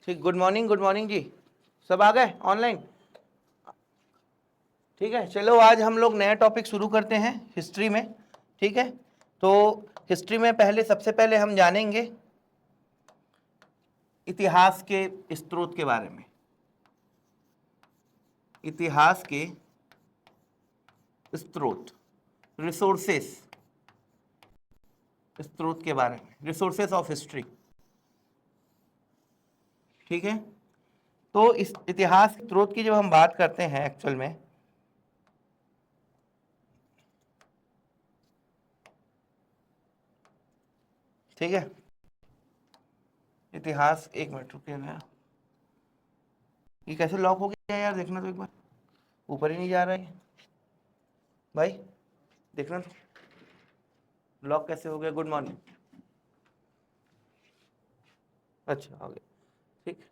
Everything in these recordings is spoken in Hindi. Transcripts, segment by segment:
ठीक, गुड मॉर्निंग जी। सब आ गए ऑनलाइन? ठीक है, चलो आज हम लोग नया टॉपिक शुरू करते हैं हिस्ट्री में। ठीक है, तो हिस्ट्री में सबसे पहले हम जानेंगे इतिहास के स्रोत के बारे में। इतिहास के स्रोत, रिसोर्सेस, स्रोत के बारे में, रिसोर्सेस ऑफ हिस्ट्री। ठीक है, तो इस इतिहास स्रोत की जब हम बात करते हैं एक्चुअल में, ठीक है, इतिहास, एक मिनट रुकिएगा, ये कैसे लॉक हो गया यार, देखना तो एक बार, ऊपर ही नहीं जा रहा है भाई, देखना तो लॉक कैसे हो गया। गुड मॉर्निंग, अच्छा हो गया, ठीक।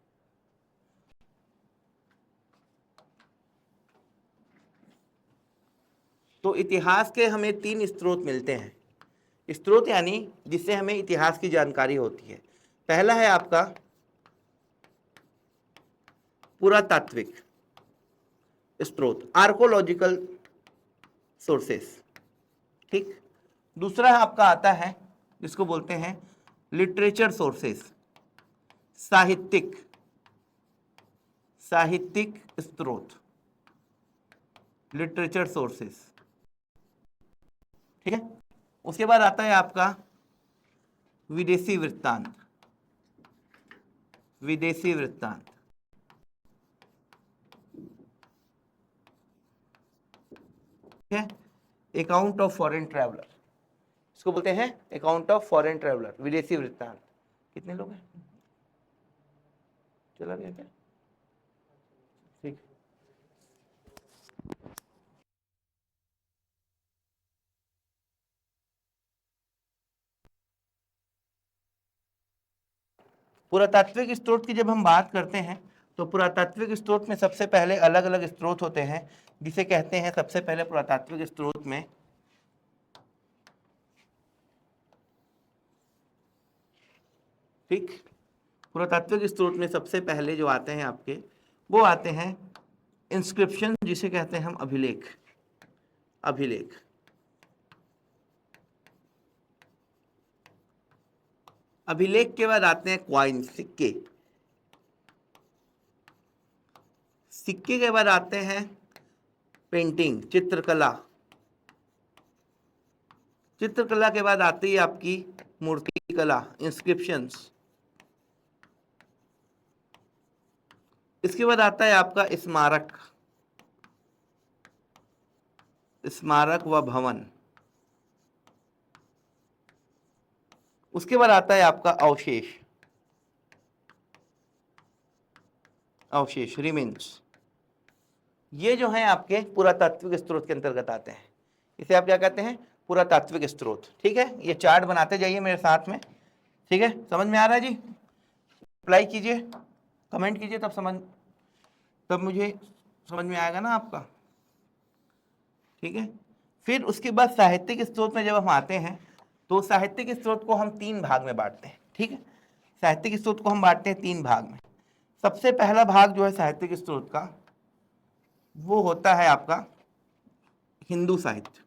तो इतिहास के हमें 3 स्रोत मिलते हैं। स्रोत यानी जिससे हमें इतिहास की जानकारी होती है। पहला है आपका पुरातात्विक स्रोत, आर्कोलॉजिकल सोर्सेस। ठीक, दूसरा आपका आता है जिसको बोलते हैं लिटरेचर सोर्सेस, साहित्यिक स्रोत, लिटरेचर सोर्सेस। ठीक है, उसके बाद आता है आपका विदेशी वृत्तांत, विदेशी वृत्तांत। ठीक है, अकाउंट ऑफ फॉरेन ट्रैवलर, इसको बोलते हैं अकाउंट ऑफ फॉरेन ट्रैवलर, विदेशी वृत्तांत। कितने लोग हैं? चला गया क्या? ठीक, पुरातात्विक स्रोत की जब हम बात करते हैं तो पुरातात्विक स्रोत में सबसे पहले अलग अलग स्रोत होते हैं, जिसे कहते हैं सबसे पहले पुरातात्विक स्रोत में ठीक, पुरातात्विक स्रोत में सबसे पहले जो आते हैं आपके, वो आते हैं इंस्क्रिप्शन, जिसे कहते हैं हम अभिलेख। अभिलेख, अभिलेख के बाद आते हैं क्वाइन, सिक्के। सिक्के के बाद आते हैं पेंटिंग, चित्रकला। चित्रकला के बाद आती है आपकी मूर्ति कला, इंस्क्रिप्शंस। इसके बाद आता है आपका स्मारक, स्मारक व भवन। उसके बाद आता है आपका अवशेष, अवशेष, रिमेन्स। ये जो है आपके पुरातात्विक स्रोत के अंतर्गत आते हैं। इसे आप क्या कहते हैं? पुरातात्विक स्रोत। ठीक है, ये चार्ट बनाते जाइए मेरे साथ में। ठीक है, समझ में आ रहा है जी? अप्लाई कीजिए, कमेंट कीजिए, तब मुझे समझ में आएगा ना आपका। ठीक है, फिर उसके बाद साहित्यिक स्रोत में जब हम आते हैं तो साहित्यिक स्रोत को हम 3 भाग में बांटते हैं। ठीक है, साहित्यिक स्रोत को हम बांटते हैं 3 भाग में। सबसे पहला भाग जो है साहित्यिक स्रोत का, वो होता है आपका हिंदू साहित्य,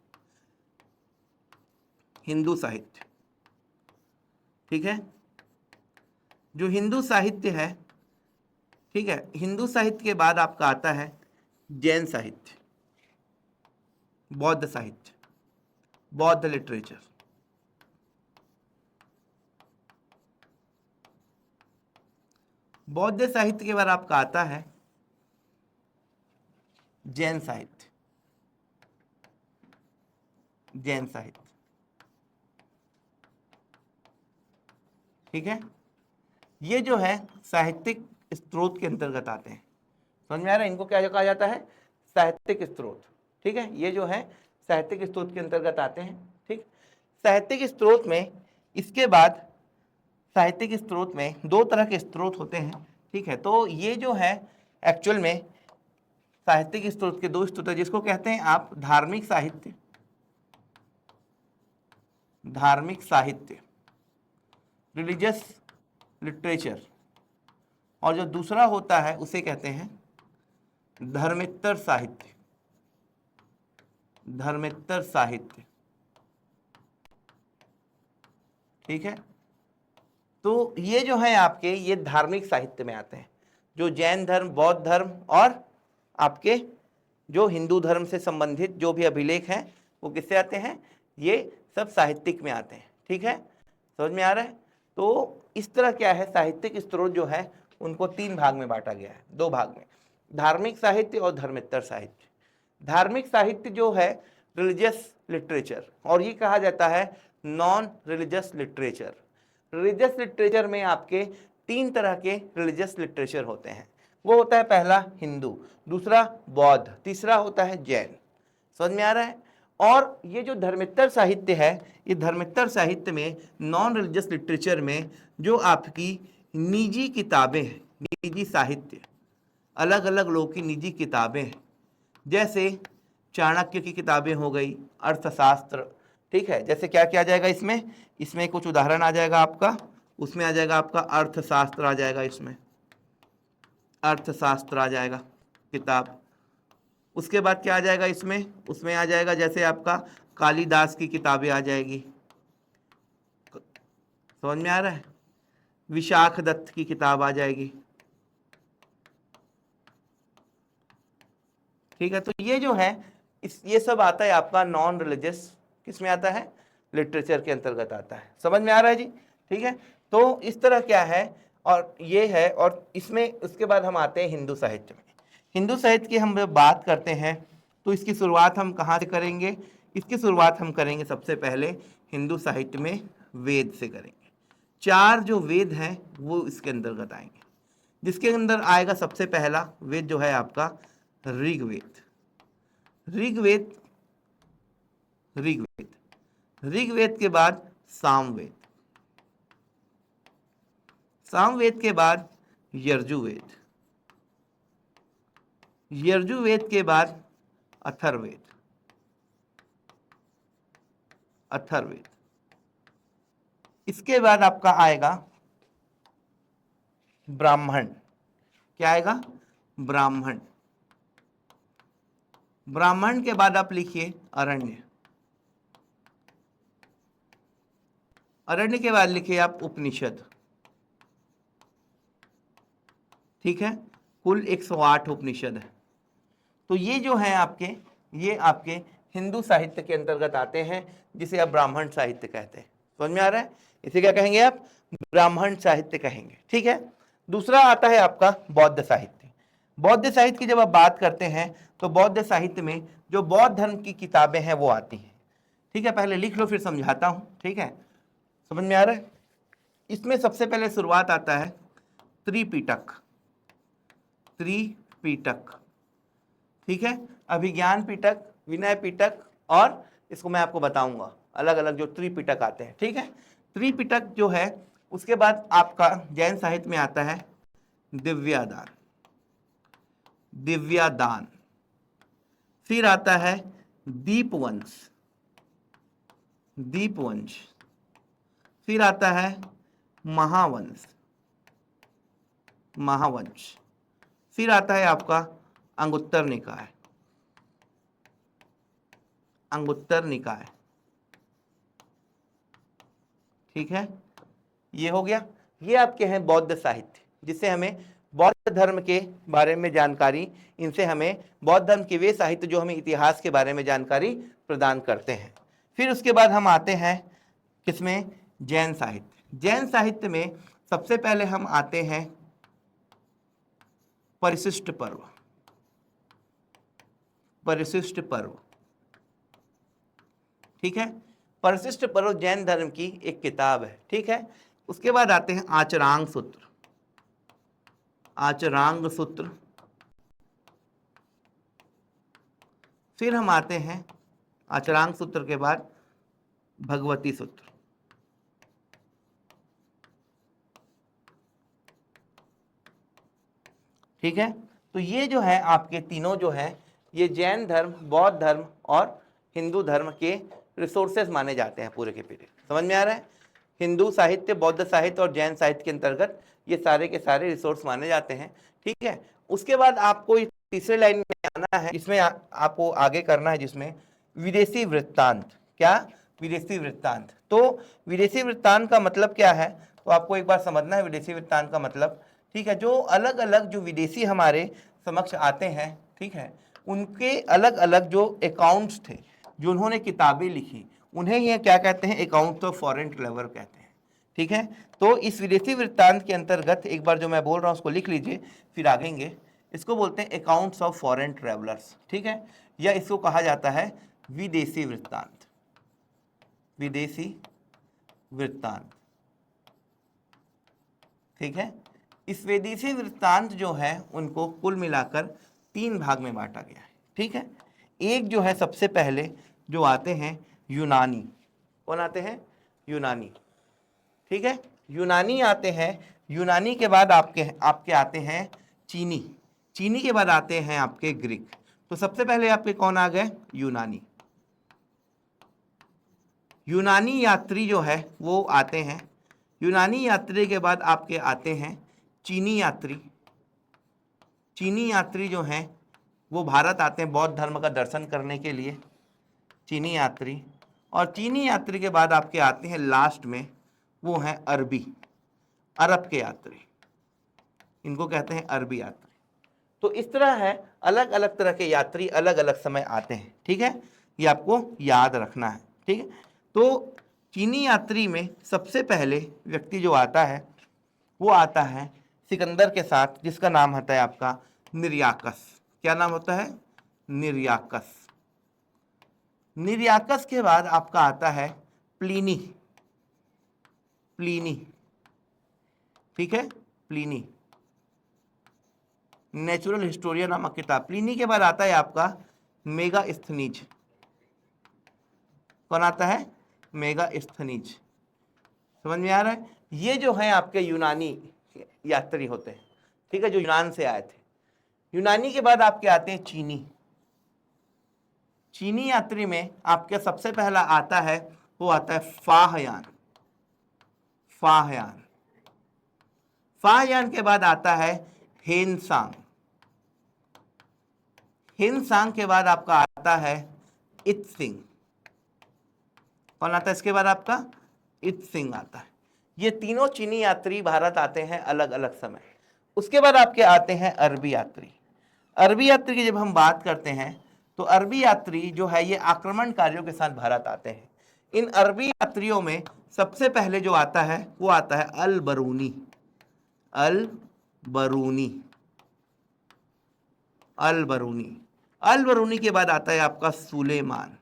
हिंदू साहित्य। ठीक है, जो हिंदू साहित्य है, ठीक है, हिंदू साहित्य के बाद आपका आता है जैन साहित्य, बौद्ध साहित्य, बौद्ध लिटरेचर। बौद्ध साहित्य के बाद आपका आता है जैन साहित्य, जैन साहित्य। ठीक है, ये जो है साहित्यिक स्रोत के अंतर्गत आते हैं। समझ में आ रहा है? इनको क्या कहा जाता है? साहित्यिक स्रोत। ठीक है, ये जो है साहित्यिक स्रोत के अंतर्गत आते हैं। ठीक, साहित्यिक स्रोत में, इसके बाद साहित्यिक स्रोत में 2 तरह के स्रोत होते हैं। ठीक है, तो ये जो है एक्चुअल में साहित्यिक स्रोत के 2 स्रोत है, जिसको कहते हैं आप धार्मिक साहित्य, धार्मिक साहित्य, रिलीजियस लिटरेचर, और जो दूसरा होता है उसे कहते हैं धर्मेत्तर साहित्य। धर्मेत्तर साहित्य, ठीक है। तो ये जो है आपके, ये धार्मिक साहित्य में आते हैं। जो जैन धर्म, बौद्ध धर्म और आपके जो हिंदू धर्म से संबंधित जो भी अभिलेख हैं वो किससे आते हैं, ये सब साहित्यिक में आते हैं, ठीक है। समझ में आ रहा है। तो इस तरह क्या है, साहित्यिक स्रोत जो है उनको 3 भाग में बांटा गया है, 2 भाग में, धार्मिक साहित्य और धर्मेत्तर साहित्य। धार्मिक साहित्य जो है रिलीजियस लिटरेचर, और ये कहा जाता है non religious literature. Religious literature में आपके 3 तरह के रिलीजियस लिटरेचर होते हैं। वो होता है पहला हिंदू, दूसरा बौद्ध, तीसरा होता है जैन। समझ में आ रहा है। और ये जो धर्मेत्तर साहित्य है, ये धर्मेत्तर साहित्य में नॉन रिलीजियस लिटरेचर में जो आपकी निजी किताबें हैं, निजी साहित्य, अलग अलग लोगों की निजी किताबें हैं, जैसे चाणक्य की किताबें हो गई, अर्थशास्त्र, ठीक है। जैसे क्या क्या आ जाएगा इसमें, इसमें कुछ उदाहरण आ जाएगा आपका, उसमें आ जाएगा आपका अर्थशास्त्र आ जाएगा, इसमें अर्थशास्त्र आ जाएगा किताब। उसके बाद क्या आ जाएगा इसमें, उसमें आ जाएगा जैसे आपका कालिदास की किताबें आ जाएगी। समझ में आ रहा है। विशाख दत्त की किताब आ जाएगी, ठीक है। तो ये जो है ये सब आता है आपका नॉन रिलीजियस, किसमें आता है, लिटरेचर के अंतर्गत आता है। समझ में आ रहा है जी, ठीक है। तो इस तरह क्या है, और ये है, और इसमें उसके बाद हम आते हैं हिंदू साहित्य में। हिंदू साहित्य की हम जब बात करते हैं तो इसकी शुरुआत हम कहाँ से करेंगे, इसकी शुरुआत हम करेंगे सबसे पहले हिंदू साहित्य में वेद से करेंगे। 4 जो वेद हैं वो इसके अंतर्गत आएंगे, जिसके अंदर आएगा सबसे पहला वेद जो है आपका ऋग्वेद। ऋग्वेद, ऋग्वेद, ऋग्वेद के बाद सामवेद, सामवेद के बाद यजुर्वेद, यजुर्वेद के बाद अथर्ववेद, अथर्ववेद। इसके बाद आपका आएगा ब्राह्मण। क्या आएगा, ब्राह्मण। ब्राह्मण के बाद आप लिखिए अरण्य, अरण्य के बाद लिखिए आप उपनिषद, ठीक है। कुल 108 उपनिषद है। तो ये जो है आपके, ये आपके हिंदू साहित्य के अंतर्गत आते हैं, जिसे आप ब्राह्मण साहित्य कहते हैं। समझ में आ रहा है। इसे क्या कहेंगे आप, ब्राह्मण साहित्य कहेंगे, ठीक है। दूसरा आता है आपका बौद्ध साहित्य। बौद्ध साहित्य की जब आप बात करते हैं तो बौद्ध साहित्य में जो बौद्ध धर्म की किताबें हैं वो आती हैं, ठीक है। पहले लिख लो फिर समझाता हूं, ठीक है। समझ में आ रहा है। इसमें सबसे पहले शुरुआत आता है त्रिपिटक, त्रिपिटक, ठीक है। अभिज्ञान पिटक, विनय पिटक, और इसको मैं आपको बताऊंगा अलग अलग जो त्रिपिटक आते हैं, ठीक है। त्रिपिटक जो है, उसके बाद आपका जैन साहित्य में आता है दिव्यादान, दिव्यादान। फिर आता है दीपवंश, दीपवंश। फिर आता है महावंश, महावंश। फिर आता है आपका अंगुत्तर निकाय, अंगुत्तर निकाय, ठीक है। ये हो गया। ये आपके हैं बौद्ध साहित्य, जिससे हमें बौद्ध धर्म के बारे में जानकारी, इनसे हमें बौद्ध धर्म के वे साहित्य जो हमें इतिहास के बारे में जानकारी प्रदान करते हैं। फिर उसके बाद हम आते हैं किसमें, जैन साहित्य। जैन साहित्य में सबसे पहले हम आते हैं परिशिष्ट पर्व, परिशिष्ट पर्व, ठीक है। परिशिष्ट पर्व जैन धर्म की एक किताब है, ठीक है। उसके बाद आते हैं आचरांग सूत्र, आचरांग सूत्र। फिर हम आते हैं आचरांग सूत्र के बाद भगवती सूत्र, ठीक है। तो ये जो है आपके तीनों जो है, ये जैन धर्म, बौद्ध धर्म और हिंदू धर्म के रिसोर्सेज माने जाते हैं पूरे के पूरे। समझ में आ रहा है। हिंदू साहित्य, बौद्ध साहित्य और जैन साहित्य के अंतर्गत ये सारे के सारे रिसोर्स माने जाते हैं। ठीक है, उसके बाद आपको तीसरे लाइन में आना है, इसमें आपको आगे करना है, जिसमें विदेशी वृत्तांत। क्या? विदेशी वृत्तांत। तो विदेशी वृत्तांत का मतलब क्या है, तो आपको एक बार समझना है विदेशी वृत्तांत का मतलब। ठीक है, जो अलग अलग जो विदेशी हमारे समक्ष आते हैं, ठीक है, उनके अलग अलग जो अकाउंट्स थे, जो उन्होंने किताबें लिखी, उन्हें ये क्या कहते हैं? अकाउंट ऑफ फॉरेन ट्रेवलर कहते हैं। ठीक है, तो इस विदेशी वृत्तांत के अंतर्गत एक बार जो मैं बोल रहा हूँ उसको लिख लीजिए, फिर आगेंगे। इसको बोलते हैं अकाउंट्स ऑफ फॉरेन ट्रेवलर्स। ठीक है, या इसको कहा जाता है विदेशी वृत्तांत। विदेशी वृत्तांत। ठीक है, इस विदेशी वृत्तांत जो है उनको कुल मिलाकर 3 भाग में बांटा गया है। ठीक है, एक जो है सबसे पहले जो आते हैं यूनानी। कौन आते हैं? यूनानी। ठीक है, यूनानी आते हैं। यूनानी के बाद आपके आते हैं चीनी। चीनी के बाद आते हैं आपके ग्रीक। तो सबसे पहले आपके कौन आ गए? यूनानी। यूनानी यात्री जो है वो आते हैं। यूनानी यात्री के बाद आपके आते हैं चीनी यात्री। चीनी यात्री जो हैं वो भारत आते हैं बौद्ध धर्म का दर्शन करने के लिए, चीनी यात्री। और चीनी यात्री के बाद आपके आते हैं लास्ट में, वो हैं अरबी, अरब के यात्री। इनको कहते हैं अरबी यात्री। तो इस तरह है, अलग अलग तरह के यात्री अलग अलग समय आते हैं। ठीक है, ये आपको याद रखना है। ठीक है, तो चीनी यात्री में सबसे पहले व्यक्ति जो आता है वो आता है सिकंदर के साथ, जिसका नाम होता है आपका निर्याकस। क्या नाम होता है? निर्याकस। निर्याकस के बाद आपका आता है प्लिनी। प्लिनी। ठीक है, प्लिनी, नेचुरल हिस्टोरिया नामक किताब। प्लिनी के बाद आता है आपका मेगास्थनीज। कौन आता है? मेगास्थनीज। समझ में आ रहा है? ये जो है आपके यूनानी यात्री होते हैं। ठीक है, जो यूनान से आए थे। यूनानी के बाद आपके आते हैं चीनी। चीनी यात्री में आपके सबसे पहला आता है, वो आता है फाहयान। फाहयान। फाहयान के बाद आता है हेनसांग। हेनसांग के बाद आपका आता है इत्सिंग। कौन आता है इसके बाद? आपका इत्सिंग आता है। ये तीनों चीनी यात्री भारत आते हैं अलग अलग समय। उसके बाद आपके आते हैं अरबी यात्री। अरबी यात्री की जब हम बात करते हैं तो अरबी यात्री जो है ये आक्रमणकारियों के साथ भारत आते हैं। इन अरबी यात्रियों में सबसे पहले जो आता है वो आता है अल बरूनी। अल बरूनी। अल बरूनी। अल बरूनी के बाद आता है आपका सुलेमान।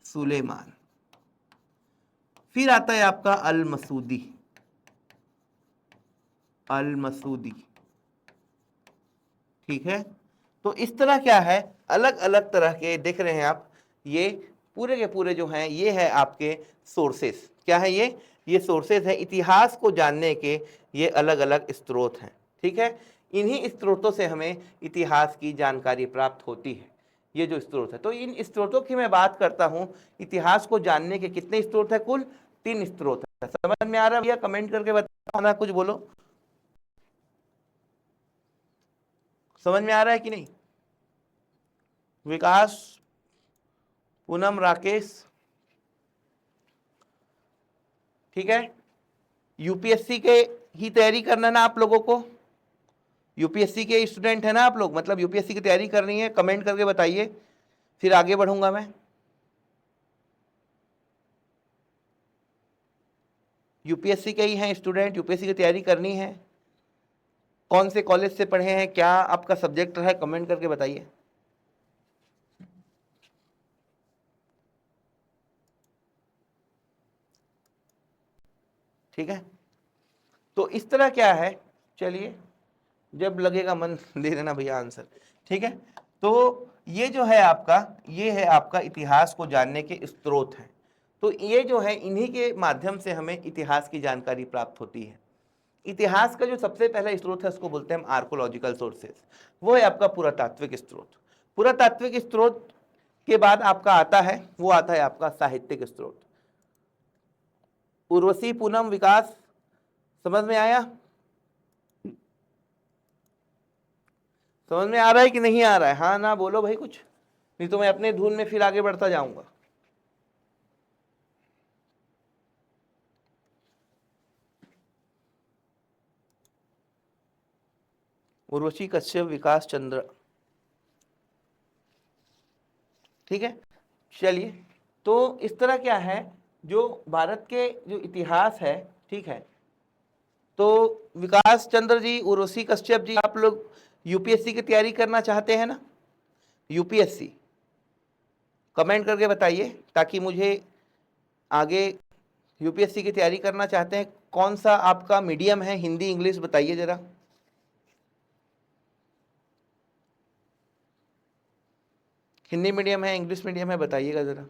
सुलेमान। फिर आता है आपका अल मसूदी। अल मसूदी। ठीक है, तो इस तरह क्या है, अलग अलग तरह के देख रहे हैं आप, ये पूरे के पूरे जो हैं ये है आपके सोर्सेस। क्या है ये सोर्सेस है इतिहास को जानने के, ये अलग अलग स्रोत हैं। ठीक है, इन्हीं स्रोतों से हमें इतिहास की जानकारी प्राप्त होती है। ये जो स्रोत है, तो इन स्रोतों की मैं बात करता हूं। इतिहास को जानने के कितने स्रोत है? कुल 3 स्रोत है। समझ में आ रहा है भैया? कमेंट करके बताओ ना, कुछ बोलो। समझ में आ रहा है कि नहीं? विकास, पूनम, राकेश। ठीक है, यूपीएससी के ही तैयारी करना ना आप लोगों को। यूपीएससी के स्टूडेंट है ना आप लोग, मतलब यूपीएससी की तैयारी करनी है। कमेंट करके बताइए, फिर आगे बढ़ूंगा मैं। यूपीएससी के ही हैं स्टूडेंट, यूपीएससी की तैयारी करनी है। कौन से कॉलेज से पढ़े हैं, क्या आपका सब्जेक्ट है, कमेंट करके बताइए। ठीक है, तो इस तरह क्या है, चलिए जब लगेगा मन दे देना भैया आंसर। ठीक है, तो ये जो है आपका, ये है आपका इतिहास को जानने के स्रोत हैं। तो ये जो है इन्हीं के माध्यम से हमें इतिहास की जानकारी प्राप्त होती है। इतिहास का जो सबसे पहला स्रोत है उसको बोलते हैं हम आर्कोलॉजिकल सोर्सेस। वो है आपका पुरातात्विक स्रोत। पुरातात्विक स्रोत के बाद आपका आता है, वो आता है आपका साहित्यिक स्रोत। उर्वशी, पूनम, विकास, समझ में आया? समझ में आ रहा है कि नहीं आ रहा है? हाँ ना बोलो भाई कुछ, नहीं तो मैं अपने धुन में फिर आगे बढ़ता जाऊंगा। उर्वशी, कश्यप, विकास, चंद्र, ठीक है। चलिए, तो इस तरह क्या है, जो भारत के जो इतिहास है, ठीक है, तो विकास चंद्र जी, उर्वशी कश्यप जी, आप लोग यूपीएससी की तैयारी करना चाहते हैं ना? यूपीएससी कमेंट करके बताइए, ताकि मुझे आगे, यूपीएससी की तैयारी करना चाहते हैं, कौन सा आपका मीडियम है, हिंदी इंग्लिश बताइए जरा। हिंदी मीडियम है, इंग्लिश मीडियम है, बताइएगा जरा।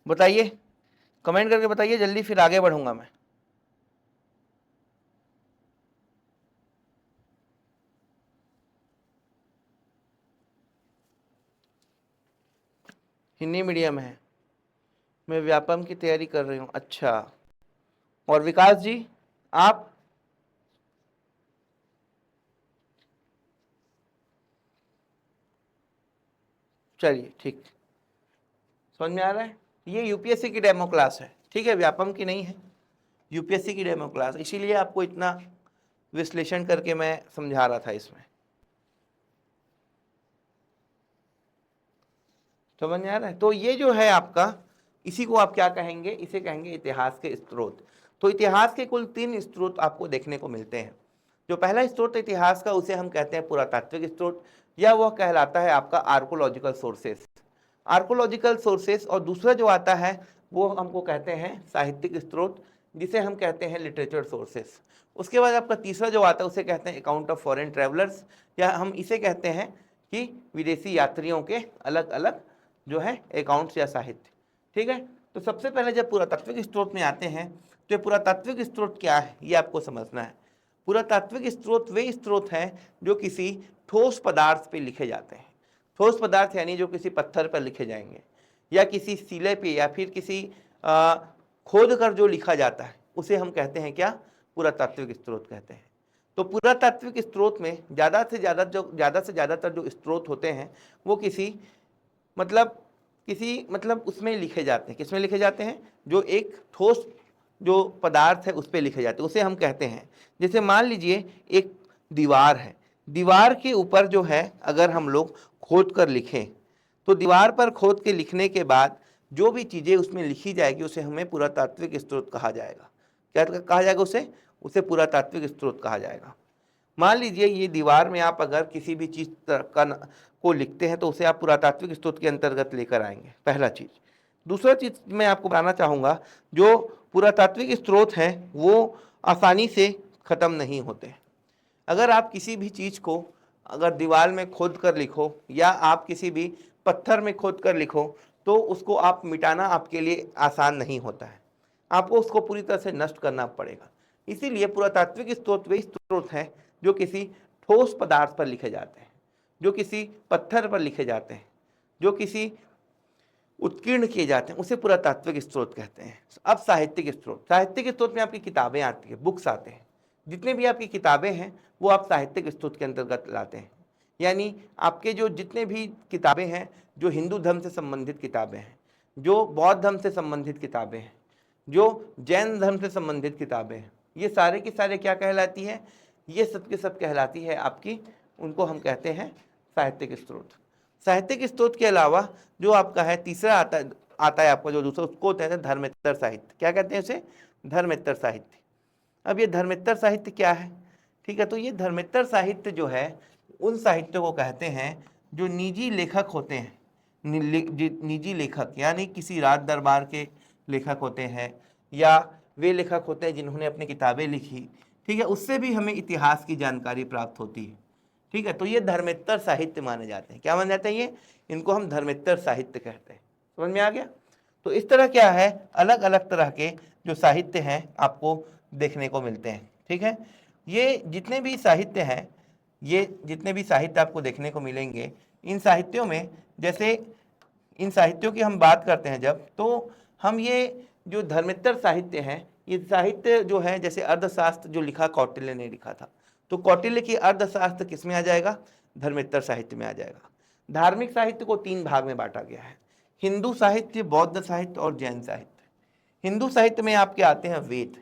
बताइए, कमेंट करके बताइए जल्दी, फिर आगे बढ़ूंगा मैं। हिंदी मीडियम है, मैं व्यापम की तैयारी कर रही हूँ। अच्छा, और विकास जी आप? चलिए ठीक, समझ में आ रहा है। ये यूपीएससी की डेमो क्लास है, ठीक है, व्यापम की नहीं है, यूपीएससी की डेमो क्लास, इसीलिए आपको इतना विश्लेषण करके मैं समझा रहा था इसमें। समझ में आ रहा है? तो ये जो है आपका, इसी को आप क्या कहेंगे, इसे कहेंगे इतिहास के स्रोत। तो इतिहास के कुल 3 स्रोत आपको देखने को मिलते हैं। जो पहला स्रोत इतिहास का, उसे हम कहते हैं पुरातात्विक स्रोत, या वह कहलाता है आपका आर्कोलॉजिकल सोर्सेस, आर्कोलॉजिकल सोर्सेस। और दूसरा जो आता है वो हमको कहते हैं साहित्यिक स्रोत, जिसे हम कहते हैं लिटरेचर सोर्सेस। उसके बाद आपका तीसरा जो आता है उसे कहते हैं अकाउंट ऑफ फॉरेन ट्रेवलर्स, या हम इसे कहते हैं कि विदेशी यात्रियों के अलग अलग जो है अकाउंट्स या साहित्य, ठीक है। तो सबसे पहले जब पुरातात्विक स्रोत में आते हैं, तो ये पुरातात्विक स्रोत क्या है ये आपको समझना है। पुरातात्विक स्रोत वे स्रोत हैं जो किसी ठोस पदार्थ पे लिखे जाते हैं। ठोस पदार्थ यानी जो किसी पत्थर पर लिखे जाएंगे, या किसी सिले पे, या फिर किसी खोद कर जो लिखा जाता है, उसे हम कहते हैं क्या, पुरातात्विक स्रोत कहते हैं। तो पुरातात्विक स्रोत में ज़्यादा से ज़्यादातर जो स्रोत होते हैं वो किसी उसमें लिखे जाते हैं। किसमें लिखे जाते हैं? जो एक ठोस जो पदार्थ है उस पर लिखे जाते हैं, उसे हम कहते हैं। जैसे मान लीजिए एक दीवार है, दीवार के ऊपर जो है अगर हम लोग खोद कर लिखें, तो दीवार पर खोद के लिखने के बाद जो भी चीज़ें उसमें लिखी जाएगी उसे हमें पुरातात्विक स्रोत कहा जाएगा। क्या कहा जाएगा उसे पुरातात्विक स्रोत कहा जाएगा। मान लीजिए ये दीवार में आप अगर किसी भी चीज़ को लिखते हैं तो उसे आप पुरातात्विक स्रोत के अंतर्गत लेकर आएंगे, पहला चीज़। दूसरा चीज़ मैं आपको बताना चाहूँगा, जो पुरातात्विक स्रोत हैं वो आसानी से ख़त्म नहीं होते। अगर आप किसी भी चीज़ को अगर दीवार में खोद कर लिखो, या आप किसी भी पत्थर में खोद कर लिखो, तो उसको आप मिटाना आपके लिए आसान नहीं होता है, आपको उसको पूरी तरह से नष्ट करना पड़ेगा। इसीलिए पुरातात्विक स्रोत वे स्रोत हैं जो किसी ठोस पदार्थ पर लिखे जाते हैं, जो किसी पत्थर पर लिखे जाते हैं, जो किसी उत्कीर्ण किए जाते हैं, उसे पुरातात्विक स्रोत कहते हैं। अब साहित्यिक स्रोत, साहित्यिक स्रोत में आपकी किताबें आती है, बुक्स आते हैं। जितने भी आपकी किताबें हैं वो आप साहित्यिक स्रोत के अंतर्गत लाते हैं। यानी आपके जो जितने भी किताबें हैं, जो हिंदू धर्म से संबंधित किताबें हैं, जो बौद्ध धर्म से संबंधित किताबें हैं, जो जैन धर्म से संबंधित किताबें हैं, ये सारे की सारे क्या कहलाती है, ये सब के सब कहलाती है आपकी, उनको हम कहते हैं साहित्यिक स्रोत। साहित्यिक स्रोत के अलावा जो आपका है तीसरा आता है आपका जो दूसरा, उसको कहते हैं धर्मेत्तर साहित्य। क्या कहते हैं उसे? धर्मेत्तर साहित्य। अब ये धर्मेत्तर साहित्य क्या है? ठीक है, तो ये धर्मेत्तर साहित्य जो है उन साहित्य को कहते हैं जो निजी लेखक होते हैं, निजी लेखक यानी किसी राज दरबार के लेखक होते हैं, या वे लेखक होते हैं जिन्होंने अपनी किताबें लिखी, ठीक है, उससे भी हमें इतिहास की जानकारी प्राप्त होती है। ठीक है, तो ये धर्मेत्तर साहित्य माने जाते हैं। क्या माने जाते हैं ये? इनको हम धर्मेत्तर साहित्य कहते हैं। समझ में आ गया? तो इस तरह क्या है, अलग अलग तरह के जो साहित्य हैं आपको देखने को मिलते हैं। ठीक है, ये जितने भी साहित्य हैं, ये जितने भी साहित्य आपको देखने को मिलेंगे, इन साहित्यों में, जैसे इन साहित्यों की हम बात करते हैं जब, तो हम ये जो धर्मेत्तर साहित्य हैं, ये साहित्य जो है, जैसे अर्थशास्त्र जो लिखा कौटिल्य ने लिखा था, तो कौटिल्य की अर्थशास्त्र किस में आ जाएगा? धर्मेत्तर साहित्य में आ जाएगा। धार्मिक साहित्य को 3 भाग में बांटा गया है, हिंदू साहित्य, बौद्ध साहित्य और जैन साहित्य। हिंदू साहित्य में आपके आते हैं वेद,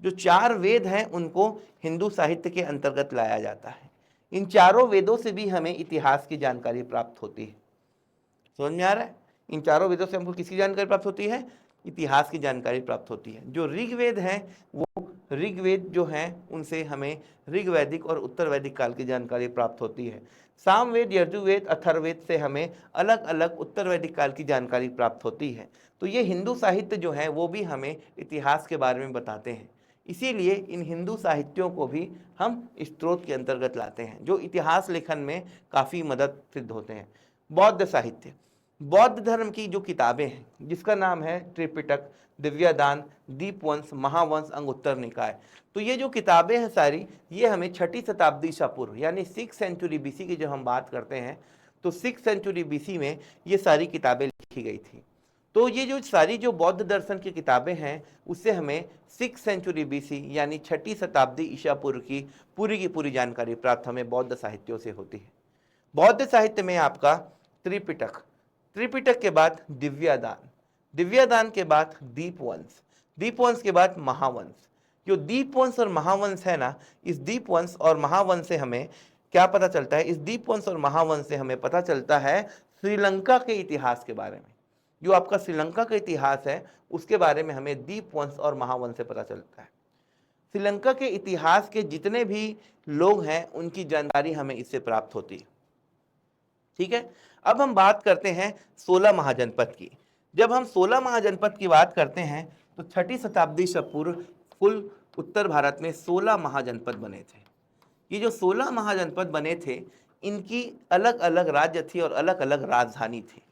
जो 4 वेद हैं उनको हिंदू साहित्य के अंतर्गत लाया जाता है। इन चारों वेदों से भी हमें इतिहास की जानकारी प्राप्त होती है। समझ में आ रहा है? इन चारों वेदों से हमको किसकी जानकारी प्राप्त होती है? इतिहास की जानकारी प्राप्त होती है। जो ऋग्वेद है, वो ऋग्वेद जो हैं उनसे हमें ऋग्वैदिक और उत्तर वैदिक काल की जानकारी प्राप्त होती है। सामवेद, यजुर्वेद, अथर्ववेद से हमें अलग अलग उत्तर वैदिक काल की जानकारी प्राप्त होती है। तो ये हिंदू साहित्य जो है वो भी हमें इतिहास के बारे में बताते हैं। इसीलिए इन हिंदू साहित्यों को भी हम स्त्रोत के अंतर्गत लाते हैं, जो इतिहास लेखन में काफ़ी मदद सिद्ध होते हैं। बौद्ध साहित्य, बौद्ध धर्म की जो किताबें हैं, जिसका नाम है त्रिपिटक, दिव्यादान, दीपवंश, महावंश, अंगुत्तर निकाय। तो ये जो किताबें हैं सारी, ये हमें 6ठी शताब्दी ईसा पूर्व यानी 6th सेंचुरी बीसी की जब हम बात करते हैं, तो 6th सेंचुरी बीसी में ये सारी किताबें लिखी गई थी। तो ये जो सारी जो बौद्ध दर्शन की किताबें हैं, उससे हमें 6th सेंचुरी बीसी यानी 6ठी शताब्दी ईसा पूर्व की पूरी जानकारी प्राप्त हमें बौद्ध साहित्यों से होती है। बौद्ध साहित्य में आपका त्रिपिटक, त्रिपिटक के बाद दिव्यादान, दिव्यादान के बाद दीपवंश, दीपवंश के बाद महावंश। जो दीपवंश और महावंश है ना, इस दीपवंश और महावंश से हमें क्या पता चलता है? इस दीपवंश और महावंश से हमें पता चलता है श्रीलंका के इतिहास के बारे में। जो आपका श्रीलंका का इतिहास है, उसके बारे में हमें दीपवंश और महावंश से पता चलता है। श्रीलंका के इतिहास के जितने भी लोग हैं, उनकी जानकारी हमें इससे प्राप्त होती है। ठीक है, अब हम बात करते हैं 16 महाजनपद की। जब हम 16 महाजनपद की बात करते हैं, तो 6ठी शताब्दी से पूर्व कुल उत्तर भारत में 16 महाजनपद बने थे। ये जो 16 महाजनपद बने थे, इनकी अलग अलग राज्य थी और अलग अलग राजधानी थी,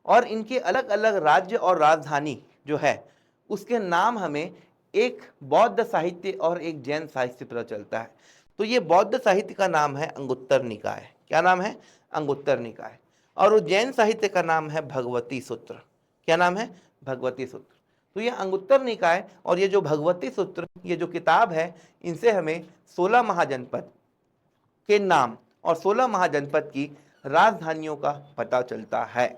और इनके अलग अलग राज्य और राजधानी जो है, उसके नाम हमें एक बौद्ध साहित्य और एक जैन साहित्य से पता चलता है। तो ये बौद्ध साहित्य का नाम है अंगुत्तर निकाय। क्या नाम है? अंगुत्तर निकाय। और वो जैन साहित्य का नाम है भगवती सूत्र। क्या नाम है? भगवती सूत्र। तो ये अंगुत्तर निकाय और ये जो भगवती सूत्र, ये जो किताब है, इनसे हमें 16 महाजनपद के नाम और 16 महाजनपद की राजधानियों का पता चलता है।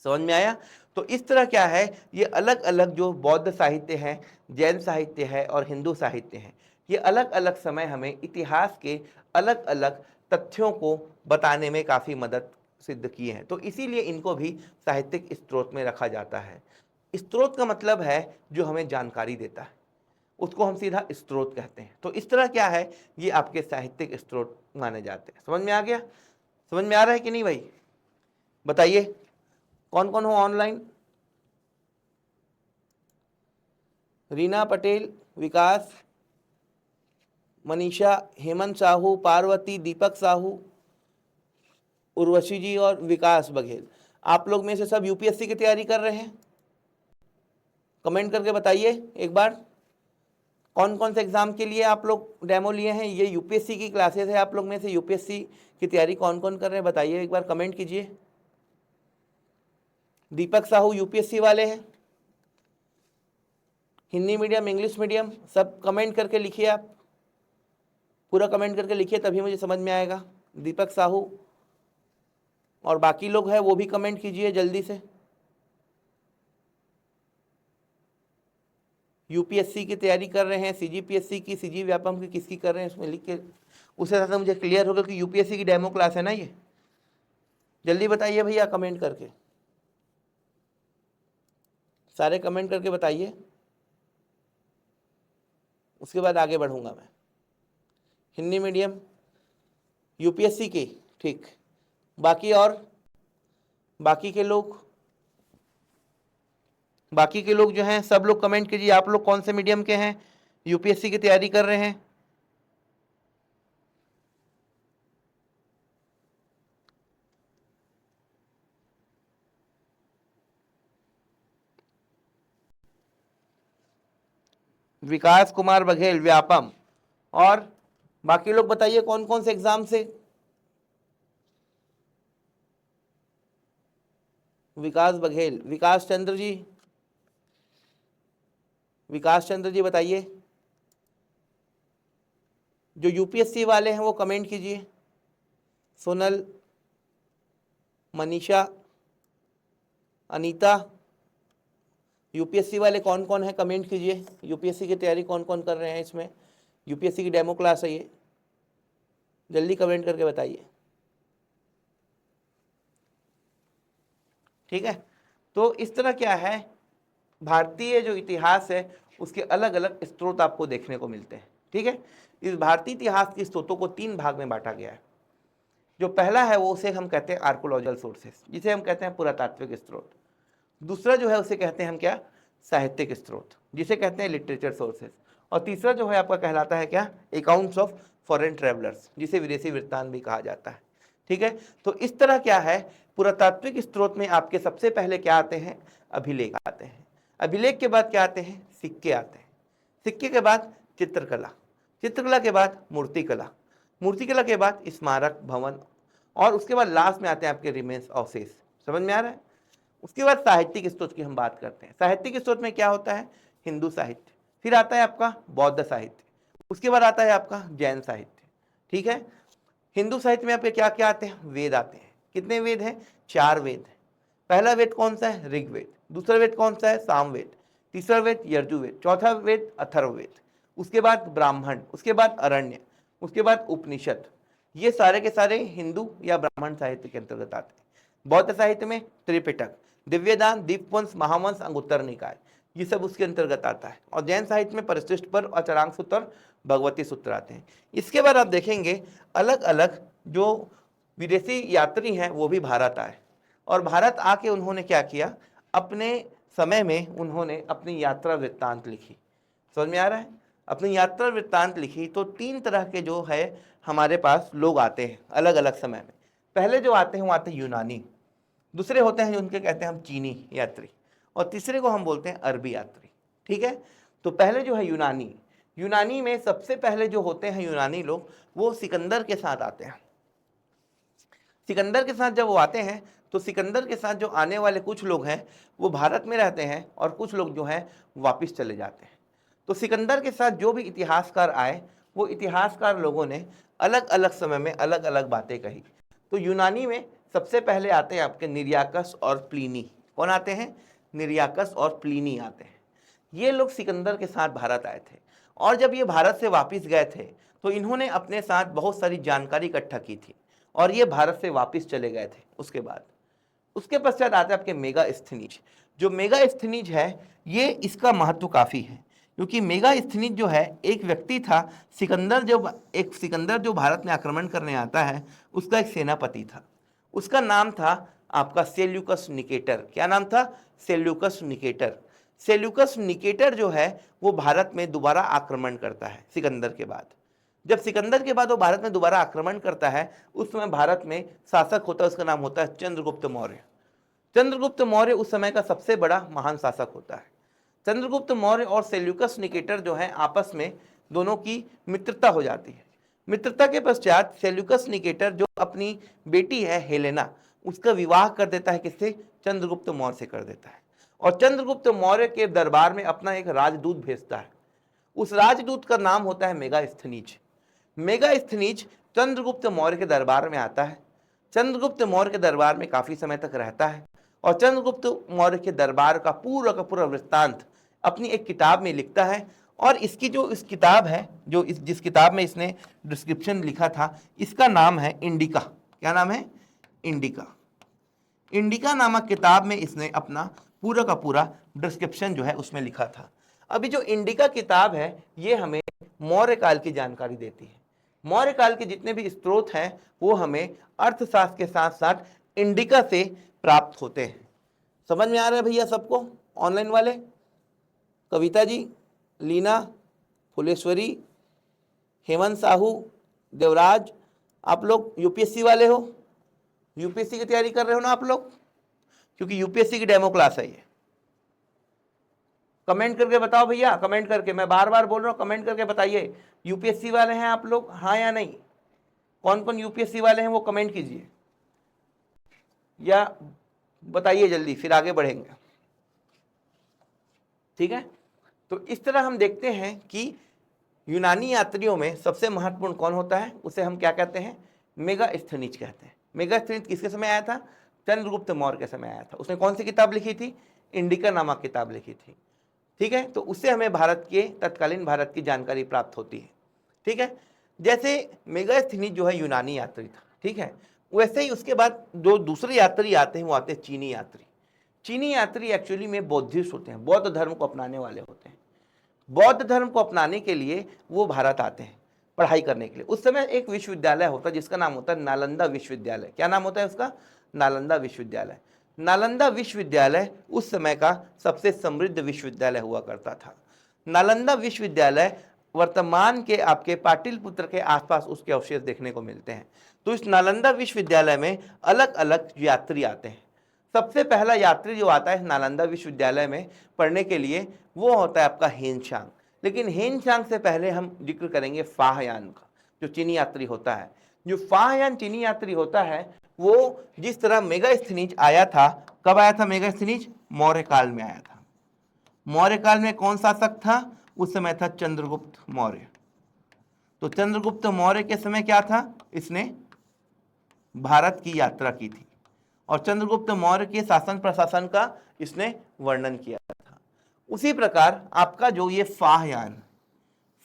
समझ में आया? तो इस तरह क्या है, ये अलग अलग जो बौद्ध साहित्य है, जैन साहित्य है और हिंदू साहित्य है, ये अलग अलग समय हमें इतिहास के अलग अलग तथ्यों को बताने में काफ़ी मदद सिद्ध किए हैं। तो इसीलिए इनको भी साहित्यिक स्त्रोत में रखा जाता है। स्त्रोत का मतलब है जो हमें जानकारी देता है, उसको हम सीधा स्त्रोत कहते हैं। तो इस तरह क्या है, ये आपके साहित्यिक स्त्रोत माने जाते हैं। समझ में आ गया? समझ में आ रहा है कि नहीं भाई? बताइए कौन कौन हो ऑनलाइन? रीना पटेल, विकास, मनीषा, हेमंत साहू, पार्वती, दीपक साहू, उर्वशी जी और विकास बघेल। आप लोग में से सब यूपीएससी की तैयारी कर रहे हैं? कमेंट करके बताइए एक बार, कौन कौन से एग्जाम के लिए आप लोग डेमो लिए हैं। ये यूपीएससी की क्लासेस है, आप लोग में से यूपीएससी की तैयारी कौन कौन कर रहे हैं बताइए एक बार, कमेंट कीजिए। दीपक साहू यूपीएससी वाले हैं, हिंदी मीडियम, इंग्लिश मीडियम, सब कमेंट करके लिखिए। आप पूरा कमेंट करके लिखिए, तभी मुझे समझ में आएगा। दीपक साहू और बाकी लोग हैं वो भी कमेंट कीजिए जल्दी से। यूपीएससी की तैयारी कर रहे हैं, सीजीपीएससी की, सीजी व्यापम की, किसकी कर रहे हैं उसमें लिख के, उससे ज़्यादा मुझे क्लियर होगा कि यूपीएससी की डेमो क्लास है ना ये। जल्दी बताइए भैया कमेंट करके, सारे कमेंट करके बताइए, उसके बाद आगे बढ़ूंगा मैं। हिंदी मीडियम, यूपीएससी की, ठीक। बाकी और बाकी के लोग जो हैं सब लोग कमेंट कीजिए, आप लोग कौन से मीडियम के हैं, यूपीएससी की तैयारी कर रहे हैं। विकास कुमार बघेल व्यापम। और बाकी लोग बताइए कौन कौन से एग्जाम से। विकास बघेल, विकास चंद्र जी, विकास चंद्र जी बताइए। जो यूपीएससी वाले हैं वो कमेंट कीजिए। सोनल, मनीषा, अनीता, यूपीएससी वाले कौन कौन है कमेंट कीजिए। यूपीएससी की तैयारी कौन कौन कर रहे हैं, इसमें यूपीएससी की डेमो क्लास है ये, जल्दी कमेंट करके बताइए। ठीक है, तो इस तरह क्या है, भारतीय जो इतिहास है उसके अलग अलग स्रोत आपको देखने को मिलते हैं। ठीक है, इस भारतीय इतिहास के स्रोतों को 3 भाग में बांटा गया है। जो पहला है वो उसे हम कहते हैं आर्कोलॉजिकल सोर्सेस, जिसे हम कहते हैं पुरातात्विक स्रोत। दूसरा जो है उसे कहते हैं हम क्या, साहित्यिक स्रोत, जिसे कहते हैं लिटरेचर सोर्सेस। और तीसरा जो है आपका कहलाता है क्या, अकाउंट्स ऑफ फॉरेन ट्रेवलर्स, जिसे विदेशी वृत्तांत भी कहा जाता है। ठीक है, तो इस तरह क्या है, पुरातात्विक स्रोत में आपके सबसे पहले क्या आते हैं, अभिलेख आते हैं। अभिलेख के बाद क्या आते हैं, सिक्के आते हैं। सिक्के के बाद चित्रकला, चित्रकला के बाद मूर्तिकला, मूर्तिकला के बाद स्मारक भवन, और उसके बाद लास्ट में आते हैं आपके रिमेन्स अवशेष। समझ में आ रहा है। उसके बाद साहित्यिक स्रोत की हम बात करते हैं। साहित्यिक स्रोत में क्या होता है, हिंदू साहित्य, फिर आता है आपका बौद्ध साहित्य, उसके बाद आता है आपका जैन साहित्य। ठीक है, हिंदू साहित्य में आपके क्या क्या आते हैं, वेद आते हैं। कितने वेद हैं, 4 वेद हैं। पहला वेद कौन सा है, ऋग्वेद। दूसरा वेद कौन सा है, सामवेद। तीसरा वेद यजुर्वेद। चौथा वेद अथर्ववेद। उसके बाद ब्राह्मण, उसके बाद अरण्य, उसके बाद उपनिषद। ये सारे के सारे हिंदू या ब्राह्मण साहित्य के अंतर्गत आते हैं। बौद्ध साहित्य में त्रिपिटक, दिव्यदान, दीपवंश, महावंश, अंगुत्तर निकाय, ये सब उसके अंतर्गत आता है। और जैन साहित्य में परिशिष्ट पर, अचरांक सूत्र, भगवती सूत्र आते हैं। इसके बाद आप देखेंगे अलग अलग जो विदेशी यात्री हैं वो भी भारत आए, और भारत आके उन्होंने क्या किया, अपने समय में उन्होंने अपनी यात्रा वृत्तांत लिखी। समझ में आ रहा है, अपनी यात्रा वृत्तांत लिखी। तो 3 तरह के जो है हमारे पास लोग आते हैं अलग अलग समय में। पहले जो आते हैं वो आते हैं यूनानी, दूसरे होते हैं उनके कहते हैं हम चीनी यात्री, और तीसरे को हम बोलते हैं अरबी यात्री। ठीक है, तो पहले जो है यूनानी, यूनानी में सबसे पहले जो होते हैं यूनानी लोग, वो सिकंदर के साथ आते हैं। सिकंदर के साथ जब वो आते हैं तो सिकंदर के साथ जो आने वाले कुछ लोग हैं वो भारत में रहते हैं, और कुछ लोग जो हैं वापस चले जाते हैं। तो सिकंदर के साथ जो भी इतिहासकार आए, वो इतिहासकार लोगों ने अलग अलग समय में अलग अलग बातें कही। तो यूनानी में सबसे पहले आते हैं आपके निर्याकस और प्लीनी। कौन आते हैं, निर्याकस और प्लीनी आते हैं। ये लोग सिकंदर के साथ भारत आए थे, और जब ये भारत से वापस गए थे तो इन्होंने अपने साथ बहुत सारी जानकारी इकट्ठा की थी, और ये भारत से वापस चले गए थे। उसके पश्चात आते हैं आपके मेगास्थनीज। जो मेगास्थनीज है, ये इसका महत्व काफ़ी है, क्योंकि मेगास्थनीज जो है एक व्यक्ति था, सिकंदर जो भारत में आक्रमण करने आता है, उसका एक सेनापति था। उसका नाम था आपका सेल्यूकस निकेटर। क्या नाम था, सेल्यूकस निकेटर। सेल्यूकस निकेटर जो है वो भारत में दोबारा आक्रमण करता है सिकंदर के बाद। जब सिकंदर के बाद वो भारत में दोबारा आक्रमण करता है, उस समय भारत में शासक होता है, उसका नाम होता है चंद्रगुप्त मौर्य। चंद्रगुप्त मौर्य उस समय का सबसे बड़ा महान शासक होता है। चंद्रगुप्त मौर्य और सेल्यूकस निकेटर जो है आपस में दोनों की मित्रता हो जाती है। मित्रता के पश्चात सेल्यूकस निकेटर जो अपनी बेटी है हेलेना, उसका विवाह कर देता है, किससे, चंद्रगुप्त मौर्य से कर देता है। और चंद्रगुप्त मौर्य के दरबार में अपना एक राजदूत भेजता है। उस राजदूत का नाम होता है मेगास्थनीज। मेगास्थनीज चंद्रगुप्त मौर्य के दरबार में आता है। चंद्रगुप्त मौर्य के दरबार में काफी समय तक रहता है, और चंद्रगुप्त मौर्य के दरबार का पूरा वृत्तांत अपनी एक किताब में लिखता है। और इसकी जो इस किताब है, जिस किताब में इसने डिस्क्रिप्शन लिखा था, इसका नाम है इंडिका। क्या नाम है, इंडिका। इंडिका नामक किताब में इसने अपना पूरा का पूरा डिस्क्रिप्शन जो है उसमें लिखा था। अभी जो इंडिका किताब है ये हमें मौर्य काल की जानकारी देती है। मौर्य काल के जितने भी स्रोत हैं वो हमें अर्थशास्त्र के साथ साथ इंडिका से प्राप्त होते हैं। समझ में आ रहा है भैया सबको, ऑनलाइन वाले, कविता जी, लीना, फुलेश्वरी, हेमंत साहू, देवराज, आप लोग यूपीएससी वाले हो, यूपीएससी की तैयारी कर रहे हो ना आप लोग, क्योंकि यूपीएससी की डेमो क्लास है ये। कमेंट करके बताओ भैया, कमेंट करके, मैं बार बार बोल रहा हूँ, कमेंट करके बताइए। यूपीएससी वाले हैं आप लोग, हाँ या नहीं? कौन कौन यूपीएससी वाले हैं वो कमेंट कीजिए या बताइए जल्दी, फिर आगे बढ़ेंगे। ठीक है, तो इस तरह हम देखते हैं कि यूनानी यात्रियों में सबसे महत्वपूर्ण कौन होता है, उसे हम क्या कहते हैं? मेगास्थनीज कहते हैं। मेगास्थनीज किसके समय आया था? चंद्रगुप्त मौर्य के समय आया था। उसने कौन सी किताब लिखी थी? इंडिका नामक किताब लिखी थी। ठीक है, तो उससे हमें भारत के, तत्कालीन भारत की जानकारी प्राप्त होती है। ठीक है, जैसे मेगास्थनीज जो है यूनानी यात्री था, ठीक है, वैसे ही उसके बाद जो दूसरे यात्री आते हैं वो आते हैं चीनी यात्री। चीनी यात्री एक्चुअली में बौद्धिस्ट होते हैं, बौद्ध धर्म को अपनाने वाले होते हैं। बौद्ध धर्म को अपनाने के लिए वो भारत आते हैं पढ़ाई करने के लिए। उस समय एक विश्वविद्यालय होता है जिसका नाम होता है नालंदा विश्वविद्यालय। क्या नाम होता है उसका? नालंदा विश्वविद्यालय। नालंदा विश्वविद्यालय उस समय का सबसे समृद्ध विश्वविद्यालय हुआ करता था। नालंदा विश्वविद्यालय वर्तमान के आपके पाटलिपुत्र के आसपास उसके अवशेष देखने को मिलते हैं। तो इस नालंदा विश्वविद्यालय में अलग अलग यात्री आते हैं। सबसे पहला यात्री जो आता है नालंदा विश्वविद्यालय में पढ़ने के लिए वो होता है आपका हेनशांग। लेकिन हेनशांग से पहले हम जिक्र करेंगे फाहयान का, जो चीनी यात्री होता है। जो फाहयान चीनी यात्री होता है वो जिस तरह मेगास्थनीज आया था, कब आया था मेगास्थनीज? मौर्य काल में आया था। मौर्य काल में कौन शासक था? उस समय था चंद्रगुप्त मौर्य। तो चंद्रगुप्त मौर्य के समय क्या था? इसने भारत की यात्रा की थी और चंद्रगुप्त मौर्य के शासन प्रशासन का इसने वर्णन किया था। उसी प्रकार आपका जो ये फाहयान,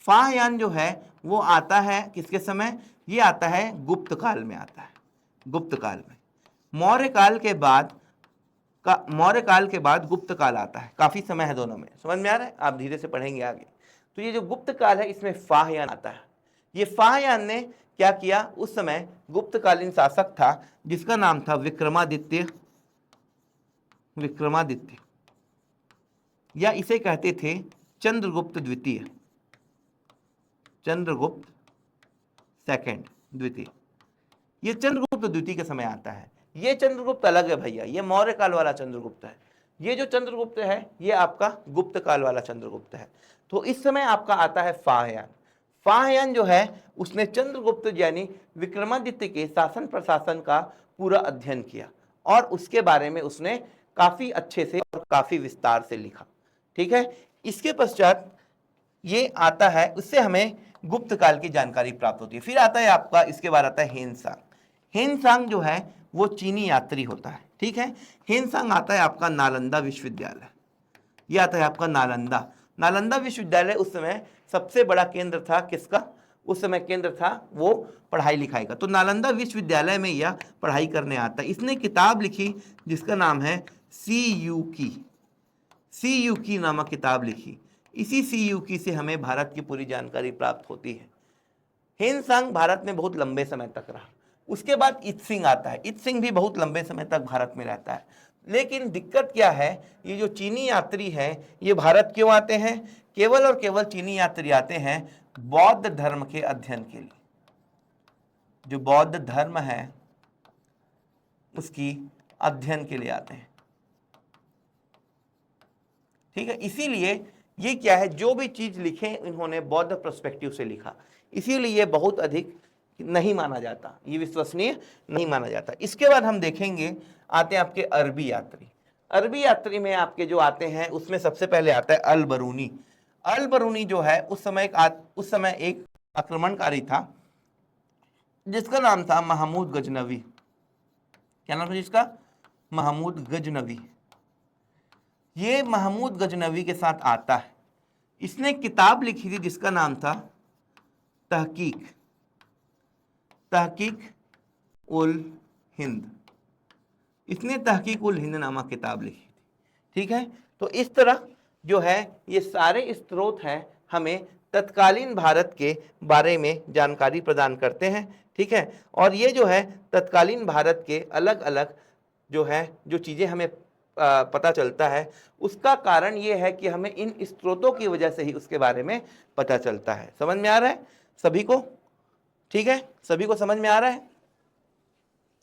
फाहयान जो है वो आता है किसके समय? ये आता है गुप्त काल में आता है। गुप्त काल में, मौर्य काल के बाद मौर्य काल के बाद गुप्त काल आता है। काफी समय है दोनों में, समझ में आ रहा है? आप धीरे से पढ़ेंगे आगे। तो ये जो गुप्त काल है इसमें फाहयान आता है। ये फाहयान ने क्या किया? उस समय गुप्तकालीन शासक था जिसका नाम था विक्रमादित्य। विक्रमादित्य या इसे कहते थे चंद्रगुप्त द्वितीय, चंद्रगुप्त सेकंड, द्वितीय। ये चंद्रगुप्त द्वितीय के समय आता है। ये चंद्रगुप्त अलग है भैया, ये मौर्य काल वाला चंद्रगुप्त है। ये जो चंद्रगुप्त है ये आपका गुप्त काल वाला चंद्रगुप्त है। तो इस समय आपका आता है फाहयान। फाहयान जो है उसने चंद्रगुप्त यानी विक्रमादित्य के शासन प्रशासन का पूरा अध्ययन किया और उसके बारे में उसने काफी अच्छे से और काफी विस्तार से लिखा। ठीक है, इसके पश्चात ये आता है, उससे हमें गुप्त काल की जानकारी प्राप्त होती है। फिर आता है आपका, इसके बाद आता है हेनसांग। हेनसांग जो है वो चीनी यात्री होता है। ठीक है, हेनसांग आता है आपका नालंदा विश्वविद्यालय। ये आता है आपका नालंदा। नालंदा विश्वविद्यालय उस समय सबसे बड़ा केंद्र था किसका? उस समय केंद्र था वो पढ़ाई लिखाई का। तो नालंदा विश्वविद्यालय में यह पढ़ाई करने आता है। इसने किताब लिखी जिसका नाम है सी यू की नामक किताब लिखी। इसी सी यू की से हमें भारत की पूरी जानकारी प्राप्त होती है। हेनसांग भारत में बहुत लंबे समय तक रहा। उसके बाद इत्सिंग आता है। इत्सिंग भी बहुत लंबे समय तक भारत में रहता है। लेकिन दिक्कत क्या है, ये जो चीनी यात्री है ये भारत क्यों आते हैं? केवल और केवल चीनी यात्री आते हैं बौद्ध धर्म के अध्ययन के लिए। जो बौद्ध धर्म है उसकी अध्ययन के लिए आते हैं। ठीक है, इसीलिए ये क्या है, जो भी चीज लिखे इन्होंने बौद्ध पर्सपेक्टिव से लिखा, इसीलिए ये बहुत अधिक नहीं माना जाता, ये विश्वसनीय नहीं माना जाता। इसके बाद हम देखेंगे, आते हैं आपके अरबी यात्री। अरबी यात्री में आपके जो आते हैं उसमें सबसे पहले आता है अल बरूनी। अल बरूनी जो है उस समय एक आक्रमणकारी था जिसका नाम था महमूद गजनवी। क्या नाम था जिसका? महमूद गजनवी। ये महमूद गजनवी के साथ आता है। इसने एक किताब लिखी थी जिसका नाम था तहकीक उल हिंद। इसने तहकीक उल हिंद नामक किताब लिखी थी। ठीक है, तो इस तरह जो है ये सारे स्रोत हैं हमें तत्कालीन भारत के बारे में जानकारी प्रदान करते हैं। ठीक है, और ये जो है तत्कालीन भारत के अलग अलग जो है जो चीज़ें हमें पता चलता है, उसका कारण ये है कि हमें इन स्रोतों की वजह से ही उसके बारे में पता चलता है। समझ में आ रहा है सभी को? ठीक है, सभी को समझ में आ रहा है?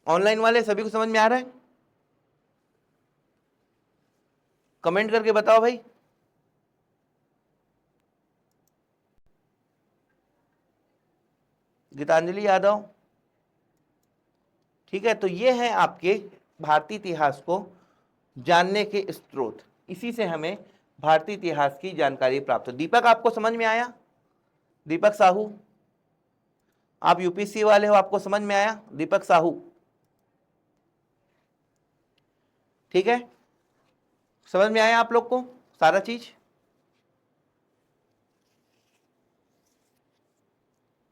ऑनलाइन वाले सभी को समझ में आ रहा है? कमेंट करके बताओ भाई। गीतांजलि यादव, ठीक है। तो ये है आपके भारतीय इतिहास को जानने के स्रोत, इसी से हमें भारतीय इतिहास की जानकारी प्राप्त हो। दीपक आपको समझ में आया? दीपक साहू, आप यूपीएससी वाले हो, आपको समझ में आया? दीपक साहू, ठीक है, समझ में आया आप लोग को सारा चीज?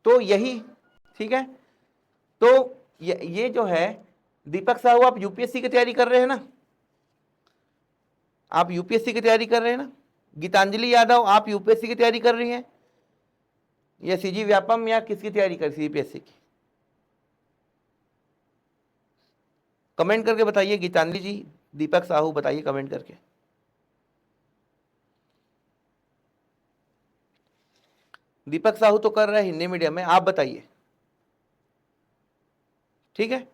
तो यही, ठीक है। तो ये जो है दीपक साहू, आप यूपीएससी की तैयारी कर रहे हैं ना? आप यूपीएससी की तैयारी कर रहे हैं ना? गीतांजलि यादव, आप यूपीएससी की तैयारी कर रही हैं या सीजी व्यापम या किसकी तैयारी कर सीपीएससी की? कमेंट करके बताइए गीतांजलि जी, दीपक साहू, बताइए कमेंट करके। दीपक साहू तो कर रहे हैं हिंदी मीडियम में, आप बताइए, ठीक है।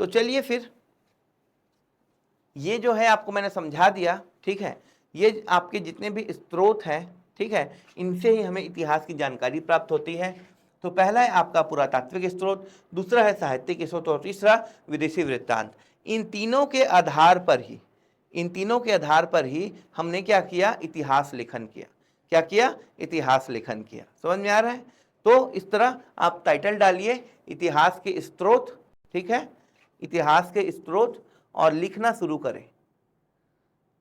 तो चलिए फिर, ये जो है आपको मैंने समझा दिया, ठीक है। ये आपके जितने भी स्रोत हैं, ठीक है, इनसे ही हमें इतिहास की जानकारी प्राप्त होती है। तो पहला है आपका पुरातात्विक स्रोत, दूसरा है साहित्यिक स्रोत और तीसरा विदेशी वृत्तांत। इन तीनों के आधार पर ही, इन तीनों के आधार पर ही हमने क्या किया? इतिहास लेखन किया। क्या किया? इतिहास लेखन किया। समझ में आ रहा है? तो इस तरह आप टाइटल डालिए इतिहास के स्रोत, ठीक है, इतिहास के स्रोत, और लिखना शुरू करें।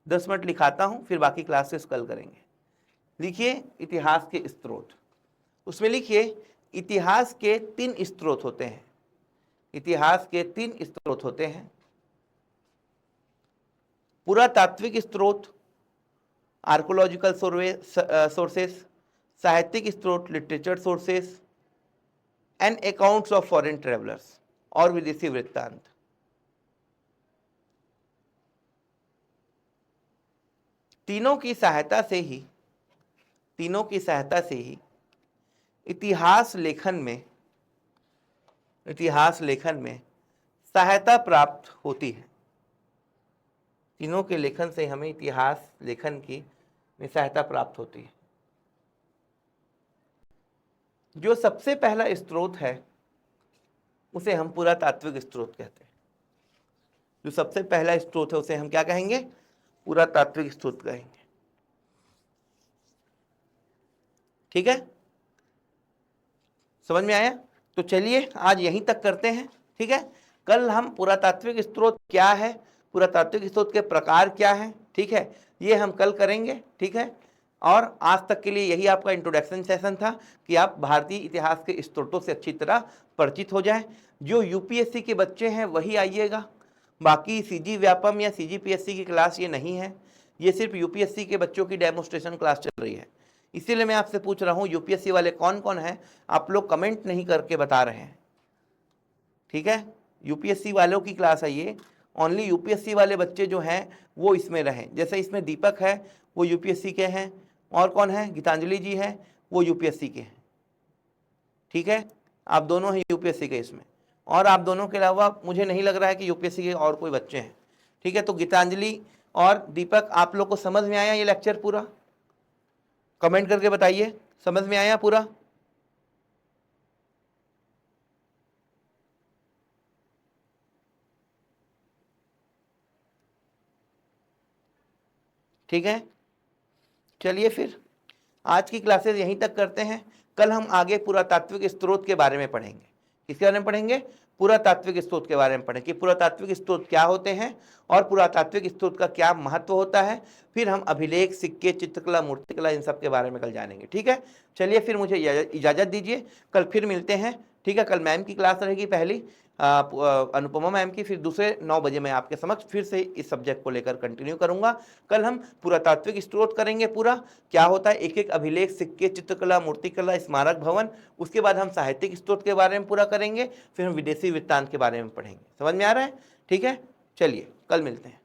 10 मिनट लिखाता हूं, फिर बाकी क्लासेस कल करेंगे। लिखिए इतिहास के स्रोत, उसमें लिखिए इतिहास के 3 स्रोत होते हैं। इतिहास के 3 स्रोत होते हैं। पुरातात्विक स्रोत, आर्कोलॉजिकल सोर्सेस, साहित्यिक स्रोत, literature sources, and accounts of foreign travellers, और विदेशी वृत्तांत। तीनों की सहायता से ही, तीनों की सहायता से ही इतिहास लेखन में, इतिहास लेखन में सहायता प्राप्त होती है। तीनों के लेखन से हमें इतिहास लेखन की में सहायता प्राप्त होती है। जो सबसे पहला स्रोत है उसे हम पुरातात्विक स्रोत कहते हैं। जो सबसे पहला स्रोत है उसे हम क्या कहेंगे? पुरातात्विक स्रोत कहेंगे, ठीक है। समझ में आया? तो चलिए आज यहीं तक करते हैं, ठीक है। कल हम पुरातात्विक स्रोत क्या है, पुरातात्विक स्रोत के प्रकार क्या हैं, ठीक है, ये हम कल करेंगे, ठीक है। और आज तक के लिए यही आपका इंट्रोडक्शन सेशन था कि आप भारतीय इतिहास के स्रोतों से अच्छी तरह परिचित हो जाएं। जो यूपीएससी के बच्चे हैं वही आइएगा, बाकी सीजी व्यापम या सीजीपीएससी की क्लास ये नहीं है, ये सिर्फ यूपीएससी के बच्चों की डेमोस्ट्रेशन क्लास चल रही है। इसीलिए मैं आपसे पूछ रहा हूँ यूपीएससी वाले कौन कौन हैं? आप लोग कमेंट नहीं करके बता रहे हैं, ठीक है। यूपीएससी वालों की क्लास है ये, ओनली यूपीएससी वाले बच्चे जो हैं वो इसमें रहें। जैसे इसमें दीपक है वो यूपीएससी के हैं, और कौन है? गीतांजलि जी है, वो यूपीएससी के हैं, ठीक है। आप दोनों हैं यूपीएससी के इसमें, और आप दोनों के अलावा मुझे नहीं लग रहा है कि यूपीएससी के और कोई बच्चे हैं, ठीक है। तो गीतांजलि और दीपक, आप लोग को समझ में आया ये लेक्चर पूरा? कमेंट करके बताइए, समझ में आया पूरा? ठीक है। चलिए फिर आज की क्लासेस यहीं तक करते हैं। कल हम आगे पुरातात्विक स्रोत के बारे में पढ़ेंगे। किसके बारे में पढ़ेंगे? पुरातात्विक स्रोत के बारे में पढ़ेंगे कि पुरातात्विक स्रोत क्या होते हैं और पुरातात्विक स्रोत का क्या महत्व होता है। फिर हम अभिलेख, सिक्के, चित्रकला, मूर्तिकला, इन सब के बारे में कल जानेंगे, ठीक है। चलिए फिर मुझे इजाज़त दीजिए, कल फिर मिलते हैं, ठीक है। कल मैम की क्लास रहेगी पहली, अनुपमा मैम की, फिर दूसरे 9 बजे मैं आपके समक्ष फिर से इस सब्जेक्ट को लेकर कंटिन्यू करूंगा। कल हम पुरातात्विक स्रोत करेंगे, पूरा क्या होता है, एक एक अभिलेख, सिक्के, चित्रकला, मूर्तिकला, स्मारक भवन। उसके बाद हम साहित्यिक स्रोत के बारे में पूरा करेंगे, फिर हम विदेशी वृत्तांत के बारे में पढ़ेंगे। समझ में आ रहा है? ठीक है, चलिए कल मिलते हैं।